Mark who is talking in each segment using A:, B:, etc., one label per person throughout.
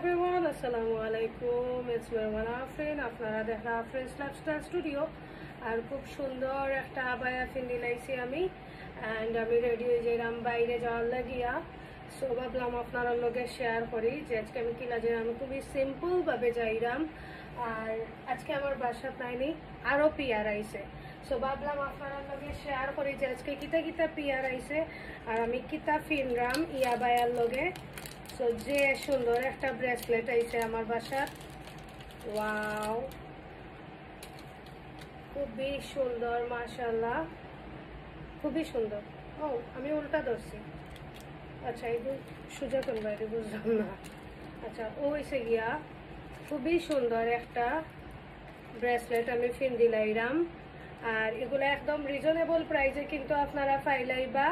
A: everyone, assalamu alaikum. It's Marwan Afrin. আপনারা দেখা Afrins lifestyle studio আর খুব সুন্দর একটা আবায়া ফিন্দি লাইছি আমি এন্ড আমি রেডি হয়ে যাইলাম বাইরে যাওয়ার লাগিয়া। সো ভাবলাম আপনার লগে শেয়ার করি যে আজকে আমি কিলা যাই। আমি খুবই সিম্পল ভাবে যাইলাম আর আজকে আমার বাসা প্রায়নি আরো পিয়ার আইছে। সো ভাবলাম আপনার লগে শেয়ার করি যে আজকে কিতা কিতা পিয়ার আইছে আর আমি কিতা ফিনরাম ইয়া বায়ার লগে। সো যে সুন্দর একটা ব্রেসলেট আইছে আমার বাসার। ওয়াও, খুবই সুন্দর মাশাআল্লাহ, খুবই সুন্দর। ও আমি উল্টা ধরছি, আচ্ছা এই সোজা কোন বাইরে বুঝলাম না। আচ্ছা ও হয়েছে গিয়া খুবই সুন্দর একটা ব্রেসলেট আমি ফিন দিলাইরাম আর এগুলো একদম রিজনেবল প্রাইসে কিন্তু আপনারা পাইলাইবা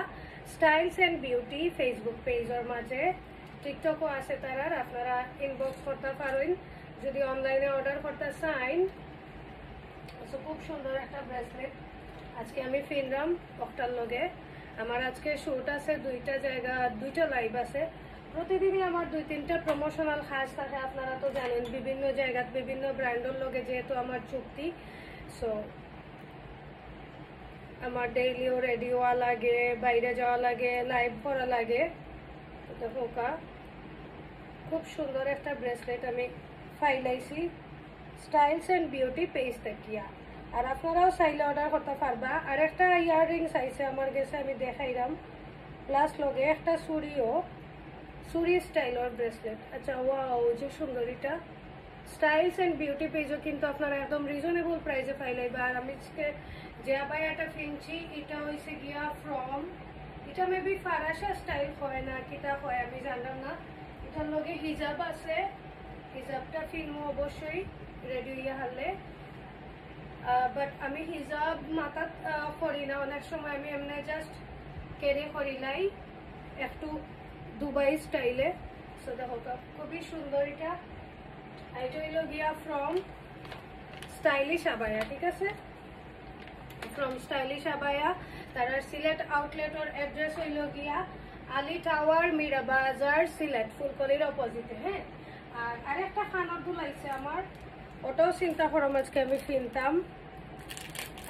A: স্টাইলস এন্ড বিউটি ফেসবুক পেজের মাঝে। টিকটকও আছে তারার, আপনারা ইনবক্স করতে পারেন যদি অনলাইনে অর্ডার করতে চান। খুব সুন্দর একটা ব্রেসলেট আজকে আমি ফিনরাম একটার লগে। আমার আজকে শুট আছে দুইটা জায়গা, দুইটা লাইভ আছে। প্রতিদিনই আমার 2-3টা প্রমোশনাল কাজ থাকে, আপনারা তো জানেন বিভিন্ন জায়গাত বিভিন্ন ব্র্যান্ডের লগে যেহেতু আমার চুক্তি। সো আমার ডেইলিও রেডি হওয়া লাগে, বাইরে যাওয়া লাগে, লাইভ করা লাগে। হোকা খুব সুন্দর একটা ব্রেসলেট আমি ফাইলাইছি স্টাইলস এন্ড বিউটি পেজ দেখিয়া। আর আপনারাও চাইলে অর্ডার করতে পারবা। আর একটা ইয়াররিংস আইছে আমার কাছে, আমি দেখাইলাম। প্লাস লগে একটা চুরি স্টাইলের ব্রেসলেট। আচ্ছা ওয়াও, যে সুন্দর এটা স্টাইলস এন্ড বিউটি পেজও কিন্তু আপনারা একদম রিজনেবল প্রাইসে পাইলাইবা। আর আমি যে আবায়াটা ফিনছি এটা হয়েছে গিয়া ফ্রম, এটা মেবি ফারাসা স্টাইল হয় না কিতা হয় আমি জানলাম না। এটার লগে হিজাব আছে, হিজাবটা ফিনমো অবশ্যই রেডি হইয়া হারলে। বাট আমি হিজাব মাথাত করি না, অনেক সময় আমি এমনি জাস্ট ক্যারি করিলাই একটু দুবাই স্টাইলে। সো দেখো খুবই সুন্দর এটা। এটা হইল গিয়া ফ্রম স্টাইলিশ আবায়া, ঠিক আছে, ফ্রম স্টাইলিশ আবায়া। তার সিলেট আউটলেটর অ্যাড্রেস হইল গিয়া আলী টাওয়ার, মীরা বাজার, সিলেট, ফুলকলির অপোজিটে। হ্যাঁ, আর আরেকটা খানার দুল আইছে আমার, ওটাও চিন্তা করো আজকে আমি ফিনতাম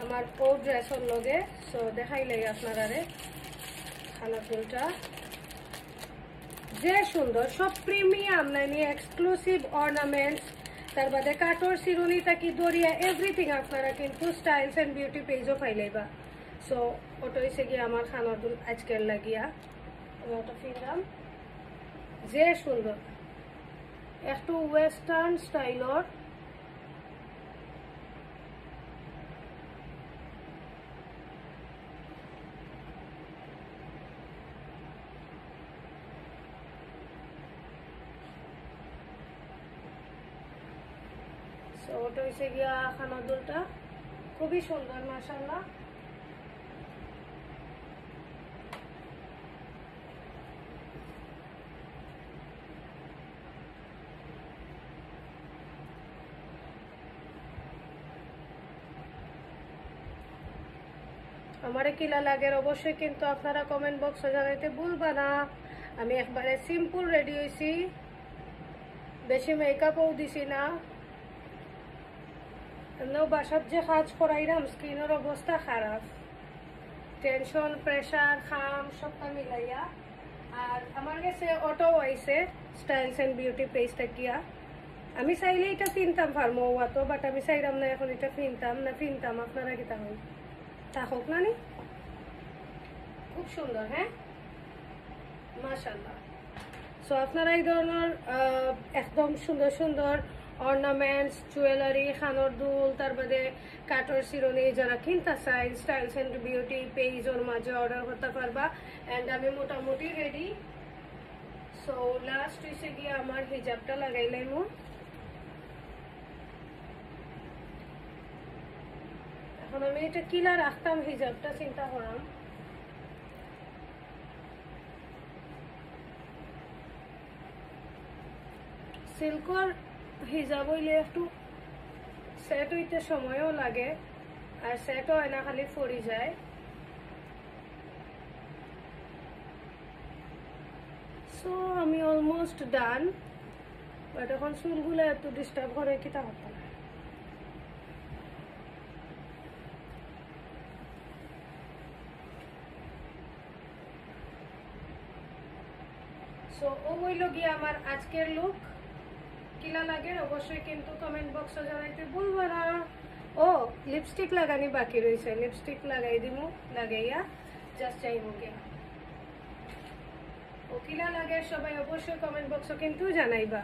A: আমার ও ড্রেসের লগে। সো দেখাইলাই আপনারা খানার দুলটা যে সুন্দর, সব প্রিমিয়াম নাইনি এক্সক্লুসিভ অর্নামেন্টস, তার বাদে কাটর সিরুনি তাকি দরিয়া এভরিথিং আপনারা কিন্তু স্টাইলস এন্ড বিউটি পেজও পাইলাইবা। সো ওটা হয়েছে গিয়ে আমার খানার দুল আজকের লাগিয়া ওটা ফিরলাম। যে সুন্দর একটু ওয়েস্টার্ন স্টাইলর, ওটা হয়েছে গিয়া খানার দুলটা খুবই সুন্দর মাশাআল্লাহ। আমারে কিলা লাগের অবশ্যই কিন্তু আপনারা কমেন্ট বক্সে জানাইতে ভুলবা না। আমি একবারে সিম্পল রেডি হয়েছি, বেশি মেকআপও দিছি না। বাসার যে কাজ করাইলাম স্কিনের অবস্থা খারাপ, টেনশন প্রেশার খাম সবটা মিলাইয়া। আর আমার কাছে অটো আইছে স্টাইলস এন্ড বিউটি পেজটা গিয়া। আমি চাইলে এটা ফিনতাম ফার্মো তো, বাট আমি চাইলাম না এখন এটা ফিনতাম না। ফিনতাম আপনারা কি তাহলে থাকুক না নি। খুব সুন্দর, হ্যাঁ মাশাআল্লাহ। সো আপনারা এই ধরনের একদম সুন্দর সুন্দর অর্নামেন্টস, জুয়েলারি, খানোর দুল, তার বাদে কাঠর সিরনি যারা কিনতে চাই স্টাইলস এন্ড বিউটি পেজের মাঝে অর্ডার করতে পারবা। এন্ড আমি মোটামুটি রেডি। সো লাস্ট হয়েছে গিয়ে আমার হিজাবটা লাগাইলাম। এখন আমি এটা কিলা রাখতাম হিজাবটা চিন্তা করাম। সিল্কর হিজাব হইলে একটু সেট হইতে সময়ও লাগে আর সেটও হয় না, খালি ফরি যায়। সো আমি অলমোস্ট ডান। বাট এখন চুলগুলো এত ডিস্টার্ব করে কি তা হতো না। সো ও হইল গিয়ে আমার আজকের লুক। কিলা লাগে অবশ্যই কিন্তু কমেন্ট বক্সে জানাইতে ভুলবে না। ও লিপস্টিক লাগানি বাকি রয়েছে, লিপস্টিক লাগাই দিমু, লাগাইয়া জাস্ট যাইমু গে। ও কিলা লাগে সবাই অবশ্যই কমেন্ট বক্সে কিন্তু জানাইবা।